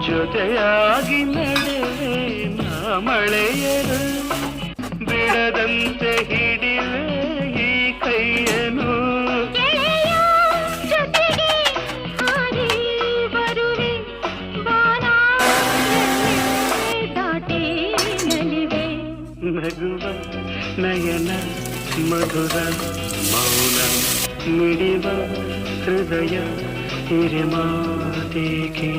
ಜೊತೆಯಾಗಿ ನಡೆವೆ ನಾ ಮಳೆಯರು ಬಿಡದಂತೆ ಹಿಡಿವೆ ಈ ಕೈಯನು ನಗುವ ನಯನ ಮಧುರ ಮೌನ ಮಿಡಿವ ಹೃದಯ ಹಿರಿಮಾತೇಕೆ